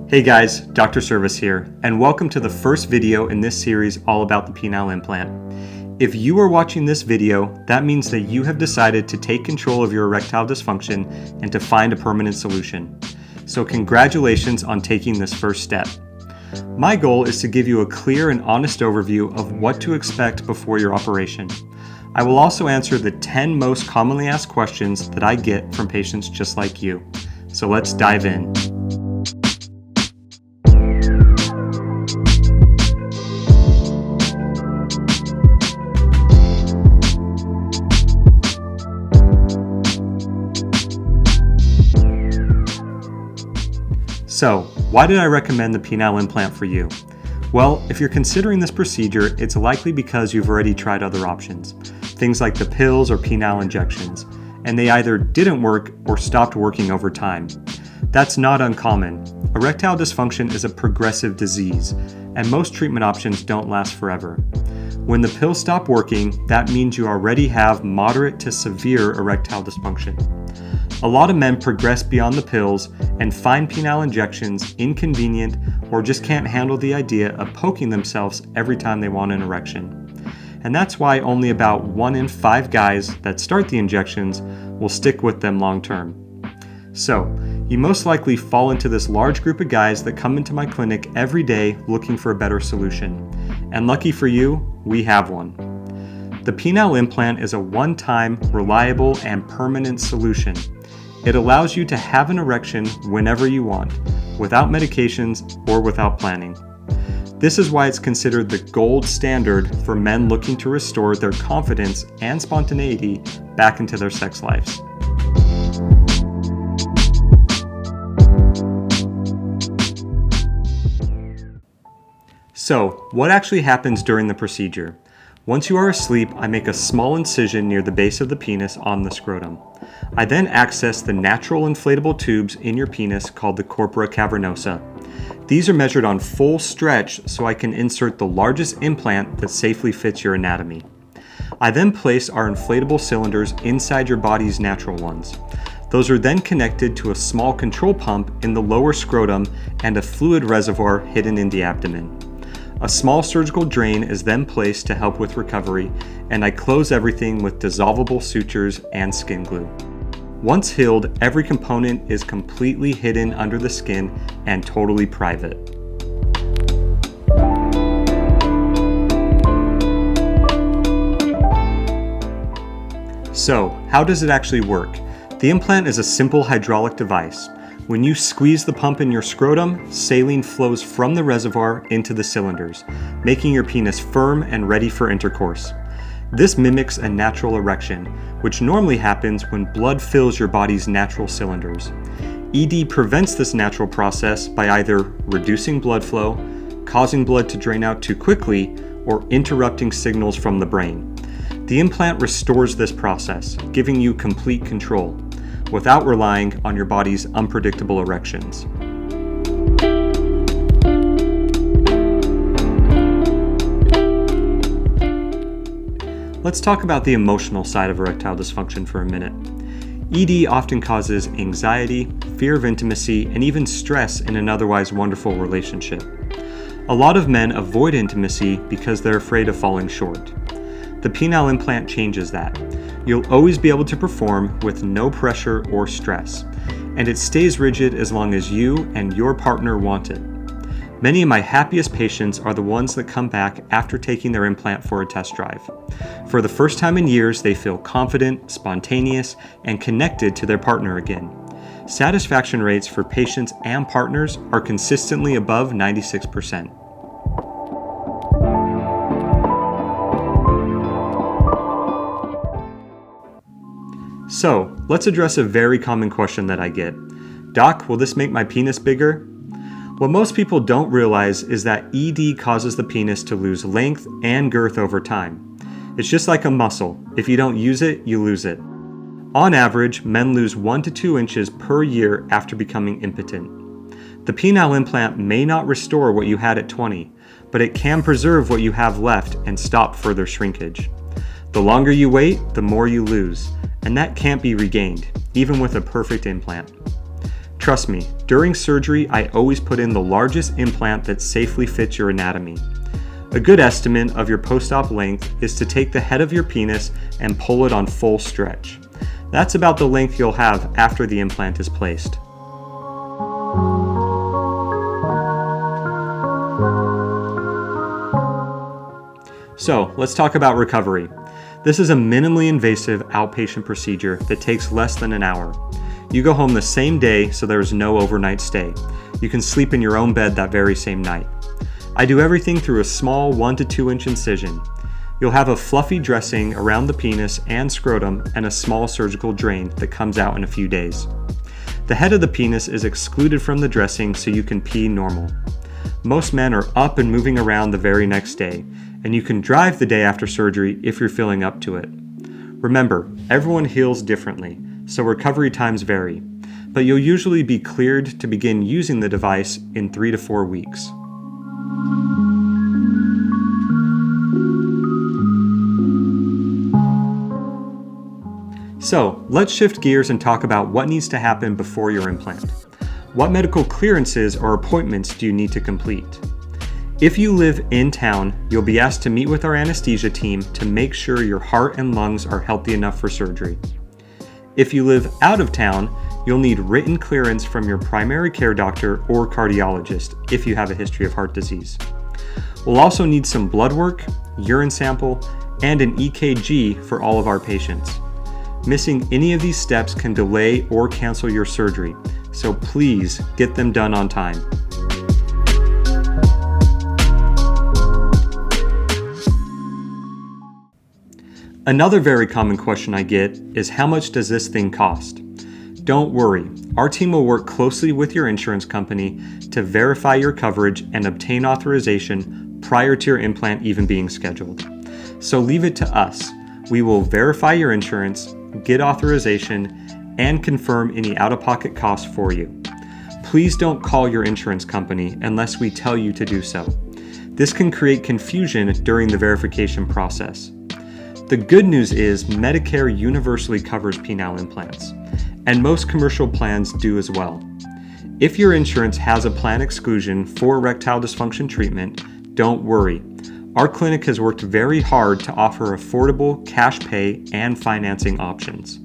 Hey guys, Dr. Service here, and welcome to the first video in this series all about the penile implant. If you are watching this video, that means that you have decided to take control of your erectile dysfunction and to find a permanent solution. So congratulations on taking this first step. My goal is to give you a clear and honest overview of what to expect before your operation. I will also answer the 10 most commonly asked questions that I get from patients just like you. So let's dive in. So, why did I recommend the penile implant for you? Well, if you're considering this procedure, it's likely because you've already tried other options, things like the pills or penile injections, and they either didn't work or stopped working over time. That's not uncommon. Erectile dysfunction is a progressive disease, and most treatment options don't last forever. When the pills stop working, that means you already have moderate to severe erectile dysfunction. A lot of men progress beyond the pills and find penile injections inconvenient or just can't handle the idea of poking themselves every time they want an erection. And that's why only about 1 in 5 guys that start the injections will stick with them long term. So, you most likely fall into this large group of guys that come into my clinic every day looking for a better solution. And lucky for you, we have one. The penile implant is a one-time, reliable, and permanent solution. It allows you to have an erection whenever you want, without medications or without planning. This is why it's considered the gold standard for men looking to restore their confidence and spontaneity back into their sex lives. So, what actually happens during the procedure? Once you are asleep, I make a small incision near the base of the penis on the scrotum. I then access the natural inflatable tubes in your penis called the corpora cavernosa. These are measured on full stretch so I can insert the largest implant that safely fits your anatomy. I then place our inflatable cylinders inside your body's natural ones. Those are then connected to a small control pump in the lower scrotum and a fluid reservoir hidden in the abdomen. A small surgical drain is then placed to help with recovery, and I close everything with dissolvable sutures and skin glue. Once healed, every component is completely hidden under the skin and totally private. So, how does it actually work? The implant is a simple hydraulic device. When you squeeze the pump in your scrotum, saline flows from the reservoir into the cylinders, making your penis firm and ready for intercourse. This mimics a natural erection, which normally happens when blood fills your body's natural cylinders. ED prevents this natural process by either reducing blood flow, causing blood to drain out too quickly, or interrupting signals from the brain. The implant restores this process, giving you complete control, without relying on your body's unpredictable erections. Let's talk about the emotional side of erectile dysfunction for a minute. ED often causes anxiety, fear of intimacy, and even stress in an otherwise wonderful relationship. A lot of men avoid intimacy because they're afraid of falling short. The penile implant changes that. You'll always be able to perform with no pressure or stress, and it stays rigid as long as you and your partner want it. Many of my happiest patients are the ones that come back after taking their implant for a test drive. For the first time in years, they feel confident, spontaneous, and connected to their partner again. Satisfaction rates for patients and partners are consistently above 96%. So, let's address a very common question that I get. Doc, will this make my penis bigger? What most people don't realize is that ED causes the penis to lose length and girth over time. It's just like a muscle. If you don't use it, you lose it. On average, men lose 1 to 2 inches per year after becoming impotent. The penile implant may not restore what you had at 20, but it can preserve what you have left and stop further shrinkage. The longer you wait, the more you lose, and that can't be regained, even with a perfect implant. Trust me, during surgery, I always put in the largest implant that safely fits your anatomy. A good estimate of your post-op length is to take the head of your penis and pull it on full stretch. That's about the length you'll have after the implant is placed. So, let's talk about recovery. This is a minimally invasive outpatient procedure that takes less than an hour. You go home the same day, so there's no overnight stay. You can sleep in your own bed that very same night. I do everything through a small 1 to 2 inch incision. You'll have a fluffy dressing around the penis and scrotum and a small surgical drain that comes out in a few days. The head of the penis is excluded from the dressing so you can pee normal. Most men are up and moving around the very next day, and you can drive the day after surgery if you're feeling up to it. Remember, everyone heals differently, so recovery times vary, but you'll usually be cleared to begin using the device in 3 to 4 weeks. So, let's shift gears and talk about what needs to happen before your implant. What medical clearances or appointments do you need to complete? If you live in town, you'll be asked to meet with our anesthesia team to make sure your heart and lungs are healthy enough for surgery. If you live out of town, you'll need written clearance from your primary care doctor or cardiologist if you have a history of heart disease. We'll also need some blood work, urine sample, and an EKG for all of our patients. Missing any of these steps can delay or cancel your surgery, so please get them done on time. Another very common question I get is, how much does this thing cost? Don't worry, our team will work closely with your insurance company to verify your coverage and obtain authorization prior to your implant even being scheduled. So leave it to us. We will verify your insurance, get authorization, and confirm any out-of-pocket costs for you. Please don't call your insurance company unless we tell you to do so. This can create confusion during the verification process. The good news is Medicare universally covers penile implants, and most commercial plans do as well. If your insurance has a plan exclusion for erectile dysfunction treatment, don't worry. Our clinic has worked very hard to offer affordable cash pay and financing options.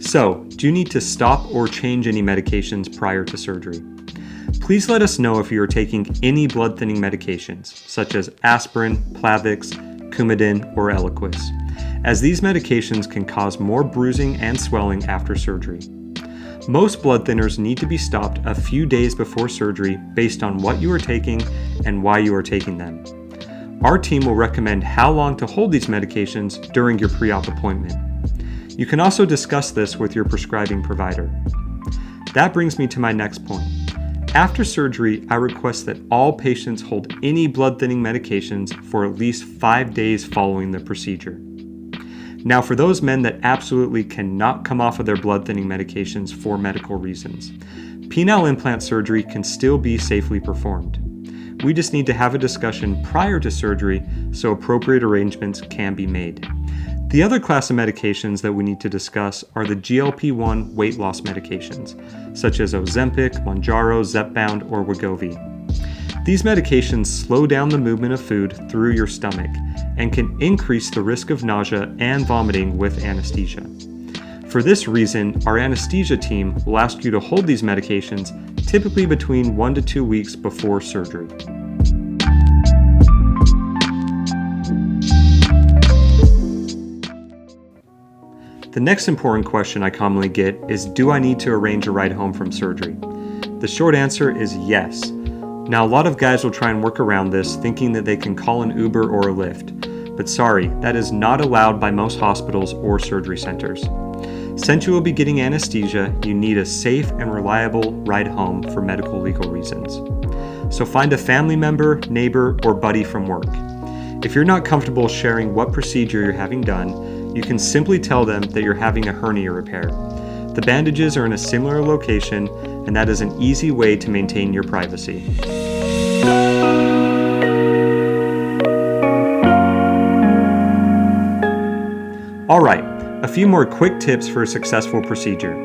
So, do you need to stop or change any medications prior to surgery? Please let us know if you are taking any blood thinning medications, such as aspirin, Plavix, Coumadin, or Eliquis, as these medications can cause more bruising and swelling after surgery. Most blood thinners need to be stopped a few days before surgery based on what you are taking and why you are taking them. Our team will recommend how long to hold these medications during your pre-op appointment. You can also discuss this with your prescribing provider. That brings me to my next point. After surgery, I request that all patients hold any blood thinning medications for at least 5 days following the procedure. Now, for those men that absolutely cannot come off of their blood thinning medications for medical reasons, penile implant surgery can still be safely performed. We just need to have a discussion prior to surgery so appropriate arrangements can be made. The other class of medications that we need to discuss are the GLP-1 weight loss medications, such as Ozempic, Mounjaro, Zepbound, or Wegovy. These medications slow down the movement of food through your stomach and can increase the risk of nausea and vomiting with anesthesia. For this reason, our anesthesia team will ask you to hold these medications typically between 1 to 2 weeks before surgery. The next important question I commonly get is, do I need to arrange a ride home from surgery? The short answer is yes. Now, a lot of guys will try and work around this, thinking that they can call an Uber or a Lyft. But sorry, that is not allowed by most hospitals or surgery centers. Since you will be getting anesthesia, you need a safe and reliable ride home for medical legal reasons. So find a family member, neighbor, or buddy from work. If you're not comfortable sharing what procedure you're having done, you can simply tell them that you're having a hernia repair. The bandages are in a similar location, and that is an easy way to maintain your privacy. Alright, a few more quick tips for a successful procedure.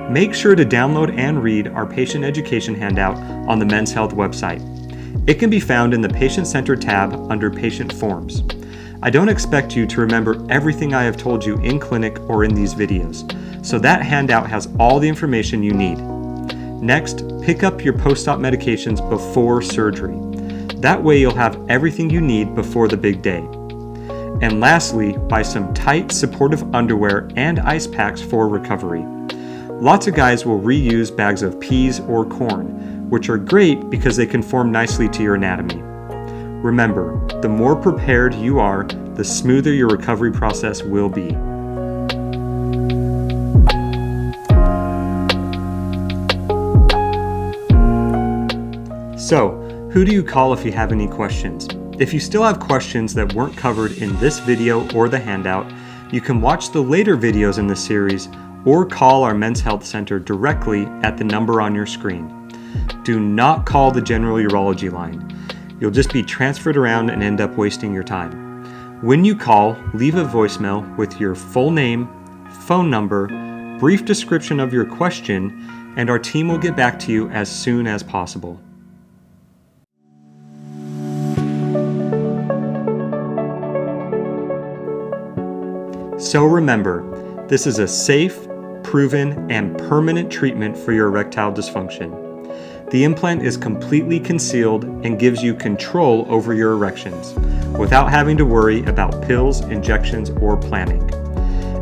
Make sure to download and read our patient education handout on the Men's Health website. It can be found in the Patient Center tab under Patient Forms. I don't expect you to remember everything I have told you in clinic or in these videos, so that handout has all the information you need. Next, pick up your post-op medications before surgery. That way you'll have everything you need before the big day. And lastly, buy some tight, supportive underwear and ice packs for recovery. Lots of guys will reuse bags of peas or corn, which are great because they conform nicely to your anatomy. Remember, the more prepared you are, the smoother your recovery process will be. So, who do you call if you have any questions? If you still have questions that weren't covered in this video or the handout, you can watch the later videos in the series or call our Men's Health Center directly at the number on your screen. Do not call the general urology line. You'll just be transferred around and end up wasting your time. When you call, leave a voicemail with your full name, phone number, brief description of your question, and our team will get back to you as soon as possible. So remember, this is a safe, proven, and permanent treatment for your erectile dysfunction. The implant is completely concealed and gives you control over your erections without having to worry about pills, injections, or planning.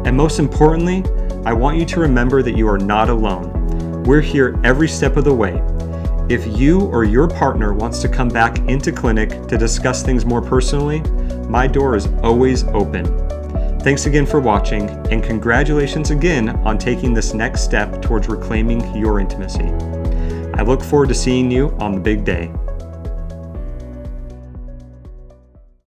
And most importantly, I want you to remember that you are not alone. We're here every step of the way. If you or your partner wants to come back into clinic to discuss things more personally, my door is always open. Thanks again for watching, and congratulations again on taking this next step towards reclaiming your intimacy. I look forward to seeing you on the big day.